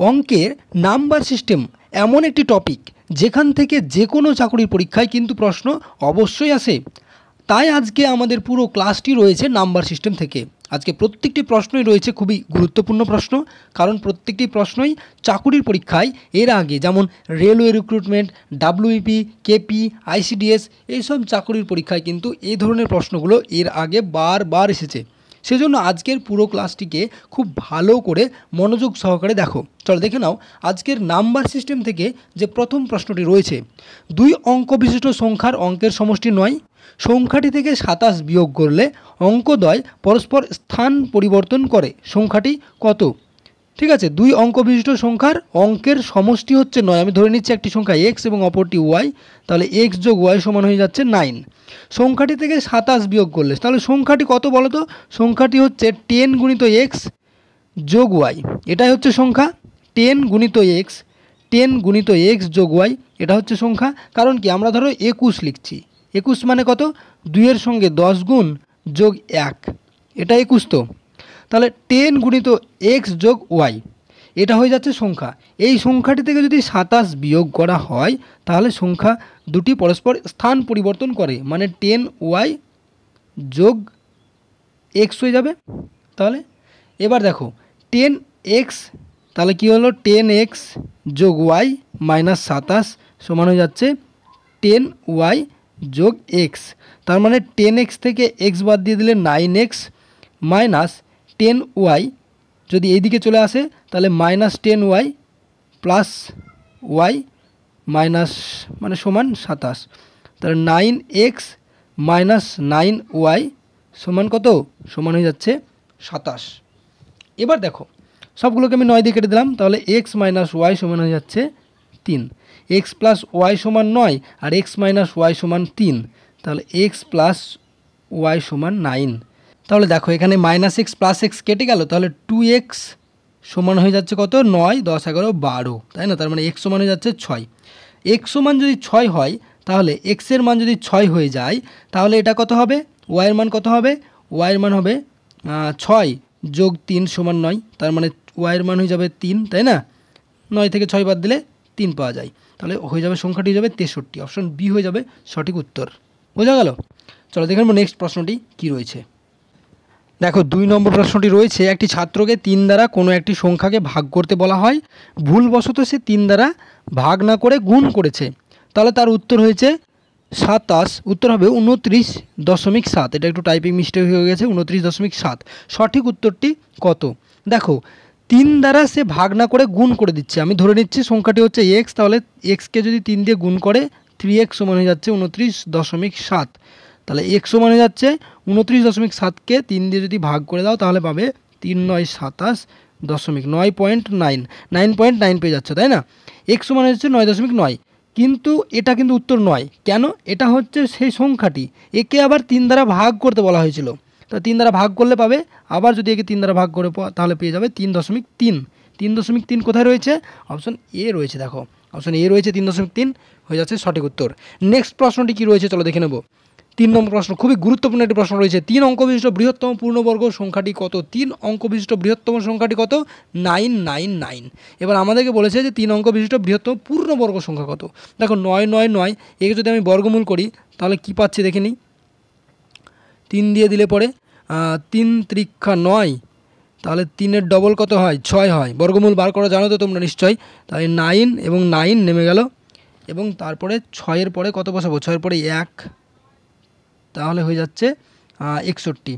অঙ্কের number system এমন একটি টপিক যেখান থেকে যে কোনো চাকরির পরীক্ষায় কিন্তু প্রশ্ন অবশ্যই আসে। তাই আজকে আমাদের পুরো ক্লাসটি রয়েছে নাম্বার সিস্টেম থেকে। আজকে প্রত্যেকটি প্রশ্নই রয়েছে খুবই গুরুত্বপূর্ণ প্রশ্ন, কারণ প্রত্যেকটি প্রশ্নই চাকরির পরীক্ষায় এর আগে যেমন railway recruitment, WBP, KP, ICDS এইসব চাকরির পরীক্ষায় কিন্তু এই ধরনের প্রশ্নগুলো এর আগে বারবার এসেছে। সেজন্য আজকের পুরো ক্লাসটিকে খুব ভালো করে মনোযোগ সহকারে দেখো। চলো দেখে নাও আজকের নাম্বার সিস্টেম থেকে যে প্রথম প্রশ্নটি রয়েছে, 2 অঙ্ক বিশিষ্ট সংখ্যার অঙ্কের সমষ্টি 9, সংখ্যাটি থেকে 27 বিয়োগ করলে অঙ্কদ্বয় পরস্পর স্থান পরিবর্তন করে, সংখ্যাটি কত? ঠিক আছে, 2 অঙ্ক বিশিষ্ট সংখ্যার অঙ্কের সমষ্টি হচ্ছে 9। আমি ধরে নিচ্ছি একটি সংখ্যা x এবং অপরটি y, তাহলে x যোগ y সমান হয়ে যাচ্ছে 9। সংখ্যাটি থেকে 27 বিয়োগ করলে তাহলে সংখ্যাটি কত বলো তো? সংখ্যাটি হচ্ছে 10 গুণিত x যোগ y, এটাই হচ্ছে সংখ্যা। 10 গুণিত x, 10 গুণিত x যোগ y, এটা হচ্ছে সংখ্যা। কারণ কি, আমরা ধরো 21 লিখছি, 21 মানে কত? 2 এর সঙ্গে 10 গুণ যোগ 1, এটা 21 তো। তাহলে 10 গুণিত x যোগ y, এটা হয়ে যাচ্ছে সংখ্যা। এই সংখ্যাটি থেকে যদি 27 বিয়োগ করা হয় তাহলে সংখ্যা দুটি পরস্পর স্থান পরিবর্তন করে, মানে 10y যোগ x হয়ে যাবে। তাহলে এবার দেখো 10x, তাহলে কি হলো? 10x যোগ y মাইনাস 27 সমান হয়ে যাচ্ছে 10y যোগ x। তার মানে 10x থেকে x বাদ দিয়ে দিলে 9x মাইনাস 10y, যদি এইদিকে চলে আসে তাহলে minus 10y plus y minus মানে সমান 27। তাহলে 9x মাইনাস 9y সমান কত? সমান হয়ে যাচ্ছে 27। এবার দেখো সবগুলোকে আমি 9 দিয়ে কেটে দিলাম, তাহলে x মাইনাস y সমান হয়ে যাচ্ছে 3। x প্লাস y সমান 9 আর x মাইনাস y সমান 3, তাহলে x প্লাস y সমান 9। তাহলে দেখো এখানে মাইনাস এক্স প্লাস এক্স কেটে গেল, তাহলে 2x সমান হয়ে যাচ্ছে কত? 9, 10, 11, 12, তাই না? তার মানে x সমান হয়ে যাচ্ছে 6। x সমান যদি 6 হয় তাহলে x এর মান যদি 6 হয়ে যায় তাহলে এটা কত হবে? y এর মান কত হবে? y এর মান হবে 6 যোগ 3 সমান 9, তার মানে y এর মান হয়ে যাবে 3, তাই না? 9 থেকে 6 বাদ দিলে 3 পাওয়া যায়, তাহলে হয়ে যাবে সংখ্যাটি হয়ে যাবে 63। অপশন বি হয়ে যাবে সঠিক উত্তর। বোঝা গেল? চলো দেখে নেব নেক্সট প্রশ্নটি কী রয়েছে। দেখো 2 নম্বর প্রশ্নটি রয়েছে, একটি ছাত্রকে 3 দ্বারা কোনো একটি সংখ্যাকে ভাগ করতে বলা হয়, ভুলবশত সে 3 দ্বারা ভাগ না করে গুণ করেছে, তাহলে তার উত্তর হয়েছে 27। উত্তর হবে 29.7। এটা একটু টাইপিং মিস্টেক হয়ে গেছে, 29.7। সঠিক উত্তরটি কত? দেখো 3 দ্বারা সে ভাগ না করে গুণ করে দিচ্ছে। আমি ধরে নিচ্ছি সংখ্যাটি হচ্ছে x, তাহলে xকে যদি 3 দিয়ে গুণ করে 3x সমান হয়ে যাচ্ছে 29.7। তাহলে x সমান হয়ে যাচ্ছে 29.7কে 3 দিয়ে যদি ভাগ করে দাও তাহলে পাবে 3 9 27 দশমিক 9.9 পেয়ে যাচ্ছে, তাই না? x সমান হচ্ছে 9.9, কিন্তু এটা কিন্তু উত্তর নয়। কেন? এটা হচ্ছে সেই সংখ্যাটি, একে আবার 3 দ্বারা ভাগ করতে বলা হয়েছিল। তো 3 দ্বারা ভাগ করলে পাবে, আবার যদি একে 3 দ্বারা ভাগ করে তাহলে পেয়ে যাবে 3.3। 3.3 কোথায় রয়েছে? অপশন এ রয়েছে। দেখো অপশন এ রয়েছে 3.3, হয়ে যাচ্ছে সঠিক উত্তর। নেক্সট প্রশ্নটি কি রয়েছে চলো দেখে নেব। 3 নম্বর প্রশ্ন, খুবই গুরুত্বপূর্ণ একটি প্রশ্ন রয়েছে। 3 অঙ্ক বিশিষ্ট বৃহত্তম পূর্ণবর্গ সংখ্যাটি কত? 3 অঙ্ক বিশিষ্ট বৃহত্তম সংখ্যাটি কত? 999। এবার আমাদেরকে বলেছে যে 3 অঙ্ক বিশিষ্ট বৃহত্তম পূর্ণবর্গ সংখ্যা কত। দেখো 999, একে যদি আমি বর্গমূল করি তাহলে কি পাচ্ছি দেখে নিই। 3 দিয়ে দিলে পরে 3 ত্রিক্ষা 9, তাহলে 3-এর ডবল কত হয়? 6 হয়। বর্গমূল বার করা জানো তো তোমরা নিশ্চয়ই। তাহলে 9 এবং 9 নেমে গেল, এবং তারপরে 6-এর পরে কত বসাবো? 6-এর পরে 1, তাহলে হয়ে যাচ্ছে 61।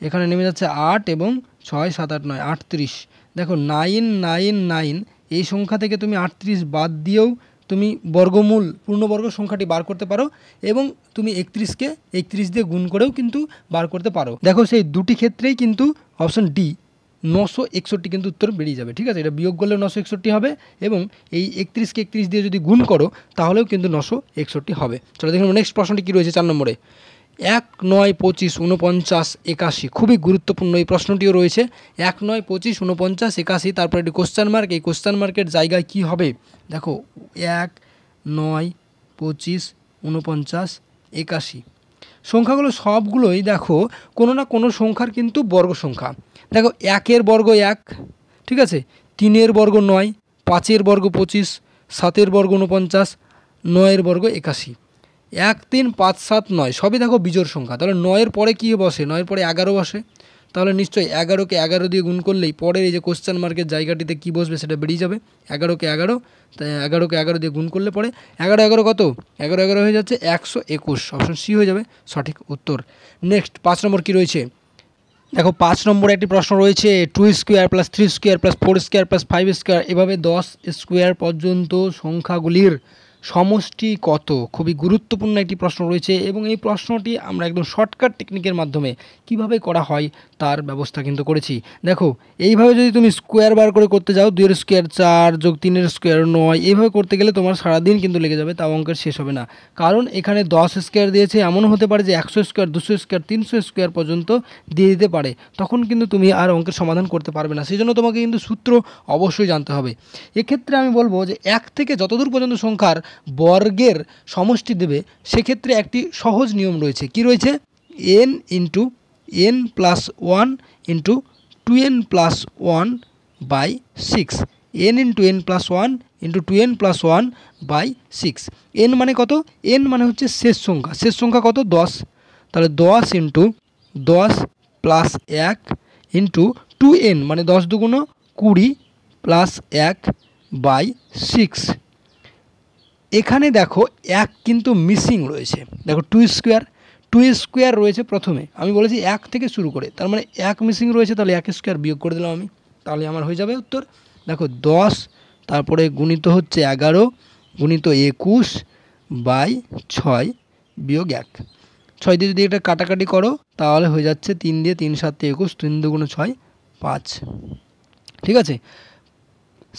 এখানে নেমে যাচ্ছে 8 এবং 6 7 8 9 38। দেখো 999 এই সংখ্যা থেকে তুমি 38 বাদ দিয়েও তুমি বর্গমূল পূর্ণবর্গ সংখ্যাটি বার করতে পারো, এবং তুমি 31কে 31 দিয়ে গুণ করেও কিন্তু বার করতে পারো। দেখো সেই দুটি ক্ষেত্রেই কিন্তু অপশন ডি 961 কিন্তু উত্তর বেরিয়ে যাবে। ঠিক আছে, এটা বিয়োগ করলে 961 হবে, এবং এই 31কে 31 দিয়ে যদি গুণ করো তাহলেও কিন্তু 961 হবে। চলো দেখুন নেক্সট প্রশ্নটি কী রয়েছে 4 নম্বরে। 1 9 25 49 81, খুবই গুরুত্বপূর্ণ এই প্রশ্নটিও রয়েছে। 1 9 25 49 81, তারপর একটি কোশ্চেন মার্ক, এই কোশ্চেন মার্কের জায়গায় কি হবে? দেখো 1 9 25 49 81 সংখ্যাগুলো সবগুলোই দেখো কোনো না কোনো সংখ্যার কিন্তু বর্গ সংখ্যা। দেখো 1-এর বর্গ 1, ঠিক আছে, 3 বর্গ 9, 5 বর্গ 25, 7 বর্গ 49, 9 বর্গ 81। 1 3 5 7 9 সবই দেখো বিজোড় সংখ্যা। তাহলে 9 পরে কী বসে? 9 পরে 11 বসে। তাহলে নিশ্চয়ই 11কে 11 দিয়ে গুণ করলেই পরের এই যে কোশ্চেন মার্কের জায়গাটিতে কী বসবে সেটা বেরিয়ে যাবে। 11কে 11, তাই 11কে 11 দিয়ে গুণ করলে পরে 11 11 কত? 11 11 হয়ে যাচ্ছে 121। অপশন সি হয়ে যাবে সঠিক উত্তর। নেক্সট 5 নম্বর কী রয়েছে? দেখো 5 নম্বরে একটি প্রশ্ন রয়েছে 2 square plus 3 square plus 4 square plus 5 square এভাবে 10 স্কোয়ার পর্যন্ত সংখ্যাগুলির সমষ্টি কত? খুবই গুরুত্বপূর্ণ একটি প্রশ্ন রয়েছে এবং এই প্রশ্নটি আমরা একদম শর্টকাট টেকনিকের মাধ্যমে কিভাবে করা হয় তার ব্যবস্থা কিন্তু করেছি। দেখো এইভাবে যদি তুমি স্কোয়ার বার করে করতে যাও, 2 স্কোয়ার 4 যোগ 3 স্কোয়ার 9, এইভাবে করতে গেলে তোমার সারাদিন কিন্তু লেগে যাবে, তাও অঙ্কের শেষ হবে না। কারণ এখানে 10 স্কোয়ার দিয়েছে, এমনও হতে পারে যে 100 স্কোয়ার 200 স্কোয়ার 300 স্কোয়ার পর্যন্ত দিয়ে দিতে পারে, তখন কিন্তু তুমি আর অঙ্কের সমাধান করতে পারবে না। সেই জন্য তোমাকে কিন্তু সূত্র অবশ্যই জানতে হবে। এক্ষেত্রে আমি বলবো যে 1 থেকে যতদূর পর্যন্ত সংখ্যার বর্গের সমষ্টি দেবে সেক্ষেত্রে একটি সহজ নিয়ম রয়েছে। কি রয়েছে? n into n plus 1 into 2n plus 1 by 6। n into n plus 1 into 2n plus 1 by 6। n মানে কত? n মানে হচ্ছে শেষ সংখ্যা। শেষ সংখ্যা কত? 10। তাহলে 10 ইন্টু 10 প্লাস 1 ইন্টু 2n মানে 10 দুগুণ 20 প্লাস 1 বাই 6। এখানে দেখো 1 কিন্তু মিসিং রয়েছে। দেখো 2 স্কোয়ার রয়েছে প্রথমে, আমি বলেছি 1 থেকে শুরু করে, তার মানে 1 মিসিং রয়েছে, তাহলে 1 স্কোয়ার বিয়োগ করে দিলাম আমি, তাহলে আমার হয়ে যাবে উত্তর। দেখো 10 তারপরে গুণিত হচ্ছে 11 গুণিত 21 বাই 6 বিয়োগ 1। 6 দিয়ে যদি এটা কাটাকাটি করো তাহলে হয়ে যাচ্ছে 3 দিয়ে 3 7 21, 3 দুগুণ 6 5। ঠিক আছে,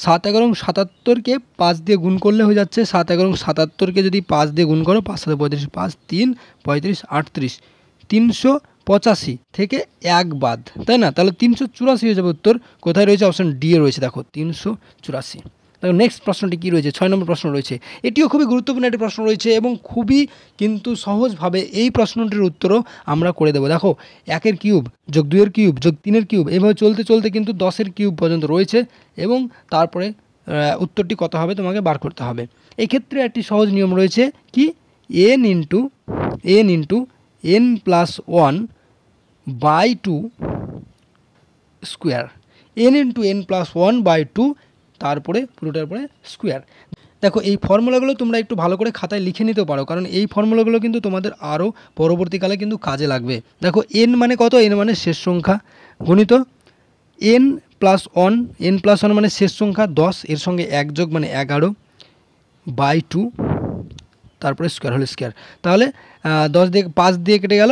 7 11 77কে 5 দিয়ে গুণ করলে হয়ে যাচ্ছে 7 11 77কে যদি 5 দিয়ে গুণ করো 5 7 35, 5 3 35 38, 385 থেকে 1 বাদ, তাই না? তাহলে 384 হয়ে যাবে উত্তর। কোথায় রয়েছে? অপশন ডি এ রয়েছে। দেখো 384। দেখো নেক্সট প্রশ্নটি কী রয়েছে? 6 নম্বর প্রশ্ন রয়েছে। এটিও খুবই গুরুত্বপূর্ণ একটি প্রশ্ন রয়েছে এবং খুবই কিন্তু সহজভাবে এই প্রশ্নটির উত্তরও আমরা করে দেবো। দেখো 1 কিউব যোগ 2 কিউব যোগ 3 কিউব এইভাবে চলতে চলতে কিন্তু 10 কিউব পর্যন্ত রয়েছে এবং তারপরে উত্তরটি কত হবে তোমাকে বার করতে হবে। এক্ষেত্রে একটি সহজ নিয়ম রয়েছে। কি? n into n plus 1 by 2 square. n into n plus 1 by 2 তারপরে পুরোটার পরে স্কোয়ার। দেখো এই ফর্মুলাগুলো তোমরা একটু ভালো করে খাতায় লিখে নিতে পারো, কারণ এই ফর্মুলাগুলো কিন্তু তোমাদের আরও পরবর্তীকালে কিন্তু কাজে লাগবে। দেখো n মানে কত? n মানে শেষ সংখ্যা গুণিত n প্লাস 1 মানে শেষ সংখ্যা 10, এর সঙ্গে 1 যোগ মানে 11 বাই 2 তারপরে স্কোয়ার হল স্কোয়ার। তাহলে 10 দিয়ে 5 দিয়ে কেটে গেল,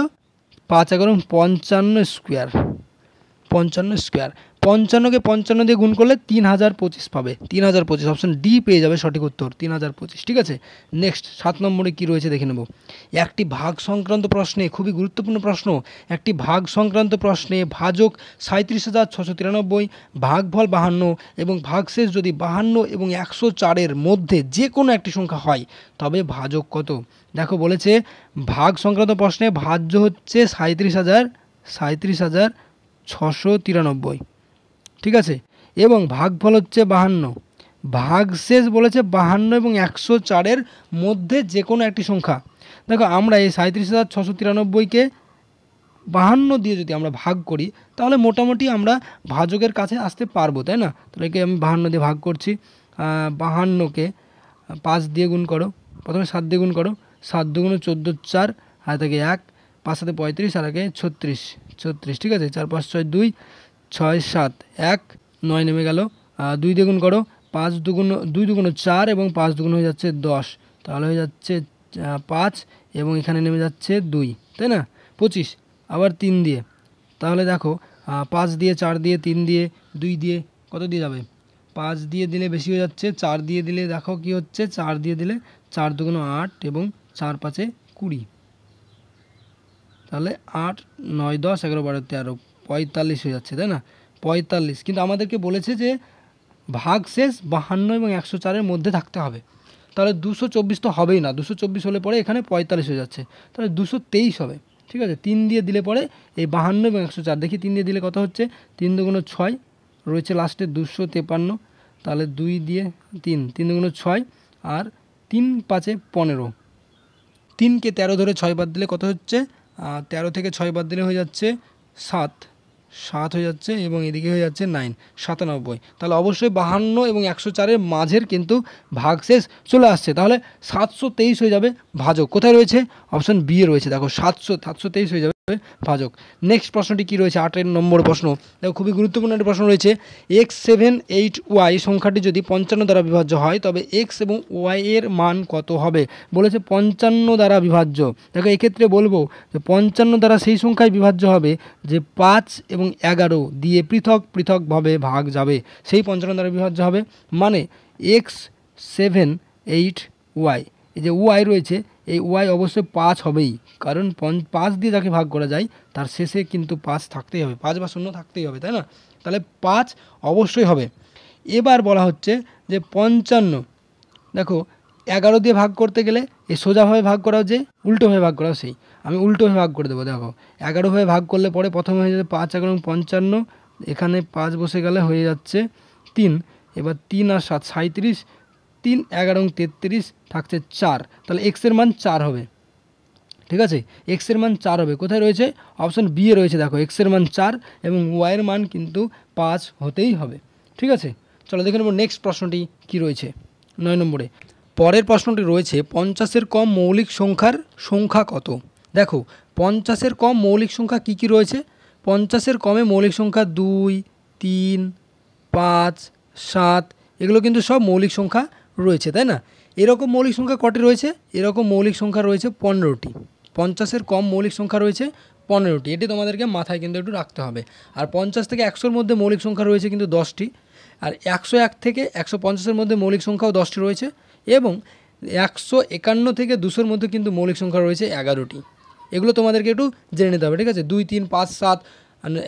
5 11 55 স্কোয়ার। 55কে 55 দিয়ে গুণ করলে 3025 পাবে। 3025 অপশন ডি পেয়ে যাবে সঠিক উত্তর 3025। ঠিক আছে, নেক্সট 7 নম্বরে কি রয়েছে দেখে নেব। একটি ভাগ সংক্রান্ত প্রশ্নে, খুবই গুরুত্বপূর্ণ প্রশ্ন, একটি ভাগ সংক্রান্ত প্রশ্নে ভাজক 37,693, ভাগফল 52 এবং ভাগশেষ যদি 52 এবং 104-এর মধ্যে যে কোনো একটি সংখ্যা হয় তবে ভাজক কত? দেখো বলেছে ভাগ সংক্রান্ত প্রশ্নে ভাজ্য হচ্ছে 37,693। ঠিক আছে, এবং ভাগফল হচ্ছে 52, ভাগশেষ বলেছে 52 এবং 104-এর মধ্যে যে কোনো একটি সংখ্যা। দেখো আমরা এই 37,693কে 52 দিয়ে যদি আমরা ভাগ করি তাহলে মোটামুটি আমরা ভাজকের কাছে আসতে পারবো, তাই না? তাহলে কি আমি 52 দিয়ে ভাগ করছি, 52কে 5 দিয়ে গুণ করো, প্রথমে 7 দিয়ে গুণ করো, 7 দুগুণ 14 4 আর থেকে 1, 5 7 35 আর আগে 36। ঠিক আছে, 4 5 6 2 6 7 1 9 নেমে গেল, 2 দিয়ে গুণ করো, 5 দুগুণ 2 দুগুণ 4 এবং 5 দুগুণ হয়ে যাচ্ছে 10, তাহলে হয়ে যাচ্ছে 5 এবং এখানে নেমে যাচ্ছে 2, তাই না? 25 আবার 3 দিয়ে, তাহলে দেখো 5 দিয়ে 4 দিয়ে 3 দিয়ে 2 দিয়ে কত দিয়ে যাবে? 5 দিয়ে দিলে বেশি হয়ে যাচ্ছে, 4 দিয়ে দিলে দেখো কি হচ্ছে, 4 দিয়ে দিলে 4 দুগুণ 8 এবং 4 5 20, তাহলে 8 9 10 11 12 13 45 হয়ে যাচ্ছে, তাই না? 45, কিন্তু আমাদেরকে বলেছে যে ভাগশেষ 52 এবং 104-এর মধ্যে থাকতে হবে, তাহলে 224 তো হবেই না, 224 হলে পরে এখানে 45 হয়ে যাচ্ছে, তাহলে 223 হবে। ঠিক আছে, 3 দিয়ে দিলে পরে এই 52 এবং 104, দেখি 3 দিয়ে দিলে কত হচ্ছে, 3 দুগুণ 6 রয়েছে লাস্টে 253, তাহলে 2 দিয়ে 3, 3 দুগুণ 6 আর 3 5 15, 3কে 13 ধরে 6 বাদ দিলে কত হচ্ছে, 13 থেকে 6 বাদ দিলে হয়ে যাচ্ছে 7 হয়ে যাচ্ছে এবং এদিকে হয়ে যাচ্ছে 9, 97। তাহলে অবশ্যই 52 এবং 104-এর মাঝের কিন্তু ভাগশেষ চলে আসছে, তাহলে 723 হয়ে যাবে ভাজক। কোথায় রয়েছে, অপশন বি এ রয়েছে, দেখো 723 হয়ে যাবে ভাজক। নেক্সট প্রশ্নটি কি রয়েছে, 8 নম্বর প্রশ্ন, দেখো খুবই গুরুত্বপূর্ণ একটা প্রশ্ন রয়েছে। x78y সংখ্যাটি যদি 55 দ্বারা বিভাজ্য হয় তবে x এবং y এর মান কত হবে, বলেছে 55 দ্বারা বিভাজ্য। দেখো এক্ষেত্রে বলবো যে 55 দ্বারা সেই সংখ্যায় বিভাজ্য হবে যে 5 এবং 11 দিয়ে পৃথক পৃথকভাবে ভাগ যাবে, সেই 55 দ্বারা বিভাজ্য হবে। মানে x78y, এই যে y রয়েছে এই y অবশ্যই 5 হবেই, কারণ 5 দিয়ে যাকে ভাগ করা যায় তার শেষে কিন্তু 5 থাকতেই হবে, 5 বা 0 থাকতেই হবে, তাই না? তাহলে 5 অবশ্যই হবে। এবার বলা হচ্ছে যে 55, দেখো 11 দিয়ে ভাগ করতে গেলে এই সোজাভাবে ভাগ করা যে উল্টোভাবে ভাগ করা, সেই আমি উল্টোভাবে ভাগ করে দেবো। দেখো 11 ভাবে ভাগ করলে পরে প্রথমে হয়ে যাবে 5 11 55, এখানে 5 বসে গেলে হয়ে যাচ্ছে 3, এবার 3 আর 7 37, 3 11 এবং 33 থাকছে 4, তাহলে x এর মান 4 হবে। ঠিক আছে, x এর মান 4 হবে। কোথায় রয়েছে, অপশন বি এ রয়েছে, দেখো x এর মান 4 এবং y এর মান কিন্তু 5 হতেই হবে। ঠিক আছে, চলো দেখে নেব নেক্সট প্রশ্নটি কি রয়েছে 9 নম্বরে। পরের প্রশ্নটি রয়েছে 50-এর কম মৌলিক সংখ্যার সংখ্যা কত। দেখো 50-এর কম মৌলিক সংখ্যা কি কি রয়েছে, 50-এর কমে মৌলিক সংখ্যা 2 3 5 7, এগুলো কিন্তু সব মৌলিক সংখ্যা রয়েছে, তাই না? এরকম মৌলিক সংখ্যা কটি রয়েছে, এরকম মৌলিক সংখ্যা রয়েছে 15টি। 50-এর কম মৌলিক সংখ্যা রয়েছে 15টি, এটি তোমাদেরকে মাথায় কিন্তু একটু রাখতে হবে। আর 50 থেকে 100-র মধ্যে মৌলিক সংখ্যা রয়েছে কিন্তু 10টি, আর 101 থেকে 150-এর মধ্যে মৌলিক সংখ্যাও 10টি রয়েছে, এবং 151 থেকে 200-র মধ্যে কিন্তু মৌলিক সংখ্যা রয়েছে 11টি। এগুলো তোমাদেরকে একটু জেনে নিতে হবে, ঠিক আছে? 2 3 5 7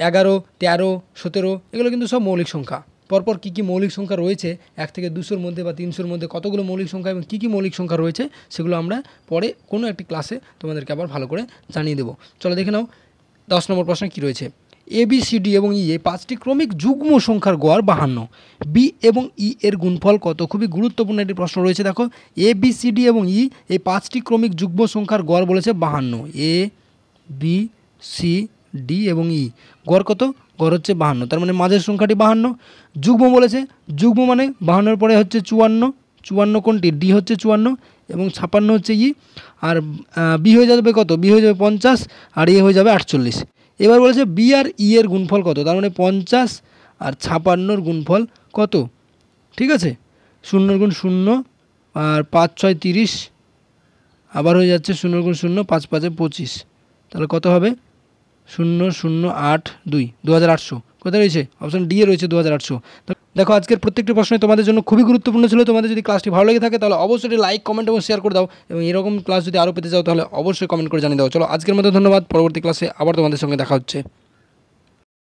11 13 17, এগুলো কিন্তু সব মৌলিক সংখ্যা। পরপর কী কী মৌলিক সংখ্যা রয়েছে 1 থেকে 200-র মধ্যে বা 300-র মধ্যে কতগুলো মৌলিক সংখ্যা এবং কী কী মৌলিক সংখ্যা রয়েছে সেগুলো আমরা পরে কোনো একটি ক্লাসে তোমাদেরকে আবার ভালো করে জানিয়ে দেবো। চলো দেখে নাও 10 নম্বর প্রশ্নে কী রয়েছে। এ বি সি ডি এবং ই এই 5টি ক্রমিক যুগ্ম সংখ্যার গড় 52, বি এবং ই এর গুণফল কত। খুবই গুরুত্বপূর্ণ একটি প্রশ্ন রয়েছে। দেখো এ বি সি ডি এবং ই এই 5টি ক্রমিক যুগ্ম সংখ্যার গড় বলেছে 52, এ বি সি ডি এবং ই গড় কত, গড় হচ্ছে 52, তার মানে মাঝের সংখ্যাটি 52। যুগ্ম বলেছে, যুগ্ম মানে 52-এর পরে হচ্ছে 54, 54 কোনটি, ডি হচ্ছে 54 এবং 56 হচ্ছে ই, আর বি হয়ে যাবে কত, বি হয়ে যাবে 50 আর এ হয়ে যাবে 48। এবার বলেছে বি আর ই এর গুণফল কত, তার মানে 50 আর 56-র গুণফল কত। ঠিক আছে, 0 গুণ 0 আর 5 6 30, আবার হয়ে যাচ্ছে 0 গুণ 0 5 5 25, তাহলে কত হবে 0 0 8 2, 2800। কোথায় রয়েছে, অপশন ডি এ রয়েছে 2800। দেখো আজকের প্রত্যেকটি প্রশ্নই তোমাদের জন্য খুবই গুরুত্বপূর্ণ ছিল। তোমাদের যদি ক্লাসটি ভালো লেগে থাকে তাহলে অবশ্যই লাইক কমেন্ট এবং শেয়ার করে দাও, এবং এরকম ক্লাস যদি আরও পেতে চাও তাহলে অবশ্যই কমেন্ট করে জানিয়ে দাও। চলো আজকের মতো ধন্যবাদ, পরবর্তী ক্লাসে আবার তোমাদের সঙ্গে দেখা হচ্ছে।